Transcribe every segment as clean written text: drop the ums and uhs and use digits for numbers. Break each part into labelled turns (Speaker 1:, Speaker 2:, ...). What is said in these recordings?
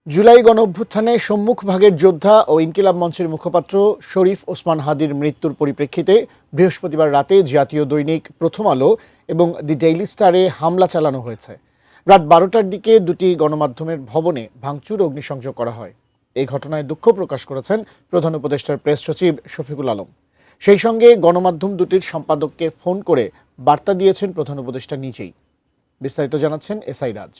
Speaker 1: জুলাই গণঅভ্যুত্থানে সম্মুখভাগের যোদ্ধা ও ইনকিলাব মঞ্চের মুখপাত্র শরীফ ওসমান হাদির মৃত্যুর পরিপ্রেক্ষিতে বৃহস্পতিবার রাতে জাতীয় দৈনিক প্রথম আলো এবং দি ডেইলি স্টারে হামলা চালানো হয়েছে। রাত 12টার দিকে দুটি গণমাধ্যমের ভবনে ভাঙচুর ও অগ্নিসংযোগ করা হয়। এই ঘটনায় দুঃখ প্রকাশ করেছেন প্রধান উপদেষ্টার প্রেস সচিব শফিকুল আলম। সেই সঙ্গে গণমাধ্যম দুটির সম্পাদককে ফোন করে বার্তা দিয়েছেন প্রধান উপদেষ্টা নিজেই। বিস্তারিত জানাচ্ছেন এসআই রাজ।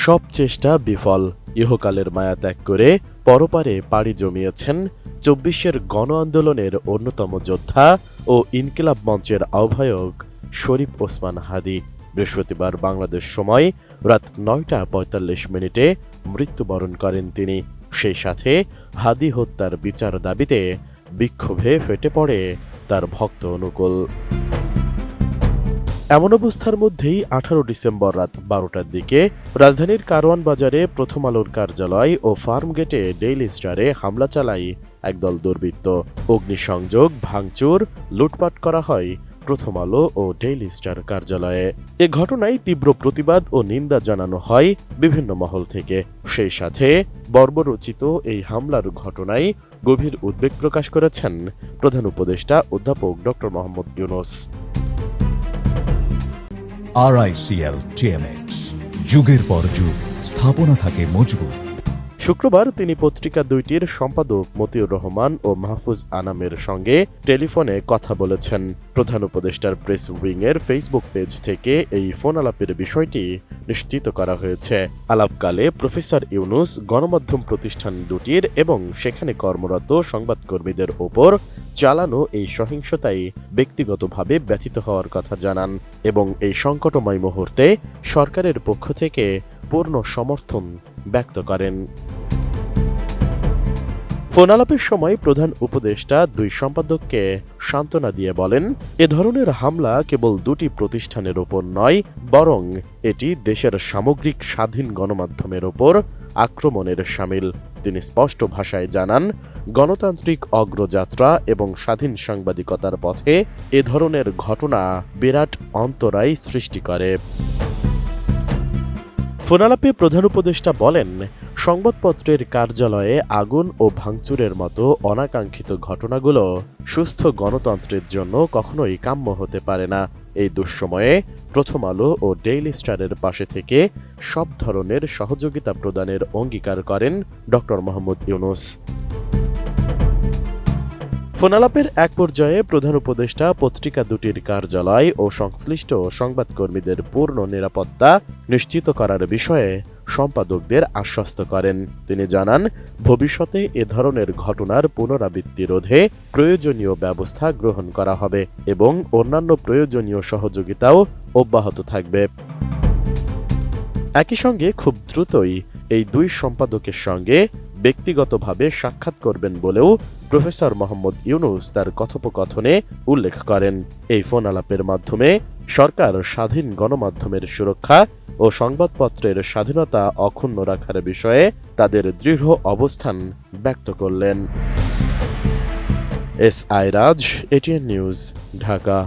Speaker 2: সব চেষ্টা বিফল। ইহকালের মায়া ত্যাগ করে পরপারে পাড়ি জমিয়েছেন ২৪-এর গণ আন্দোলনের অন্যতম যোদ্ধা ও ইনকিলাব মঞ্চের আহ্বায়ক শরীফ ওসমান হাদি। বৃহস্পতিবার বাংলাদেশ সময় রাত ৯টা ৪৫ মিনিটে মৃত্যুবরণ করেন তিনি। সেই সাথে হাদি হত্যার বিচার দাবিতে বিক্ষোভে ফেটে পড়ে তার ভক্ত অনুকূল। এমন অবস্থার মধ্যেই ১৮ ডিসেম্বর রাত ১২টার দিকে রাজধানীর কারওয়ান বাজারে প্রথম আলোর কার্যালয় ও ফার্মগেটে ডেইলি স্টারে হামলা চালায় একদল দুর্বৃত্ত। অগ্নিসংযোগ, ভাঙচুর, লুটপাট করা হয় প্রথম আলো ও ডেইলি স্টার কার্যালয়ে। এ ঘটনায় তীব্র প্রতিবাদ ও নিন্দা জানানো হয় বিভিন্ন মহল থেকে। সেই সাথে বর্বরচিত এই হামলার ঘটনায় গভীর উদ্বেগ প্রকাশ করেছেন প্রধান উপদেষ্টা অধ্যাপক doctor Mohammad Yunus.
Speaker 3: RICL TMX, যুগের পর যুগ স্থাপনা থাকে মজবুত।
Speaker 2: শুক্রবার তিনি পত্রিকা দুইটির সম্পাদক মতিউর রহমান ও মাহফুজ আনামের সঙ্গে টেলিফোনে কথা বলেছেন। প্রধান উপদেষ্টার প্রেস উইংয়ের ফেসবুক পেজ থেকে এই ফোন আলাপের বিষয়টি নিশ্চিত করা হয়েছে। আলাপকালে প্রফেসর ইউনূস গণমাধ্যম প্রতিষ্ঠান দুটির এবং সেখানে কর্মরত সংবাদকর্মীদের ওপর চালানো এই সহিংসতায় ব্যক্তিগতভাবে ব্যথিত হওয়ার কথা জানান এবং এই সংকটময় মুহূর্তে সরকারের পক্ষ থেকে পূর্ণ সমর্থন ব্যক্ত করেন। ফোন আলাপের সময় প্রধান উপদেষ্টা দুই সম্পাদককে সান্ত্বনা দিয়ে বলেন, এ ধরনের হামলা কেবল দুটি প্রতিষ্ঠানের ওপর নয়, বরং এটি দেশের সামগ্রিক স্বাধীন গণমাধ্যমের ওপর আক্রমণের শামিল। তিনি স্পষ্ট ভাষায় জানান, গণতান্ত্রিক অগ্রযাত্রা এবং স্বাধীন সাংবাদিকতার পথে এ ধরনের ঘটনা বিরাট অন্তরায় সৃষ্টি করে। ফোনালাপে প্রধান উপদেষ্টা বলেন, সংবাদপত্রের কার্যালয়ে আগুন ও ভাঙচুরের মতো অনাকাঙ্ক্ষিত ঘটনাগুলো সুস্থ গণতন্ত্রের জন্য কখনোই কাম্য হতে পারে না। এই দুঃসময়ে প্রথম আলো ও ডেইলি স্টারের পাশে থেকে সব ধরনের সহযোগিতা প্রদানের অঙ্গীকার করেন ডক্টর মোহাম্মদ ইউনূস। ফোনালাপের এক পর্যায়ে প্রধান উপদেষ্টা পত্রিকা দুটির কার্যালয় ও সংশ্লিষ্ট সংবাদকর্মীদের পূর্ণ নিরাপত্তা নিশ্চিত করার বিষয়ে সম্পাদকদের আশ্বস্ত করেন। তিনি জানান, ভবিষ্যতে এ ধরনের ঘটনার পুনরাবৃত্তি রোধে প্রয়োজনীয় ব্যবস্থা গ্রহণ করা হবে এবং অন্যান্য প্রয়োজনীয় সহযোগিতাও অব্যাহত থাকবে। একই সঙ্গে খুব দ্রুতই এই দুই সম্পাদকের সঙ্গে ব্যক্তিগতভাবে সাক্ষাৎ করবেন বলেও প্রফেসর মোহাম্মদ ইউনূস তার কথোপকথনে উল্লেখ করেন। এই ফোন আলাপের মাধ্যমে সরকার স্বাধীন গণমাধ্যমের সুরক্ষা ও সংবাদপত্রের স্বাধীনতা অক্ষুণ্ণ রাখার বিষয়ে তাদের দৃঢ় অবস্থান ব্যক্ত করলেন। এসআই রাজ, এটিএন নিউজ, ঢাকা।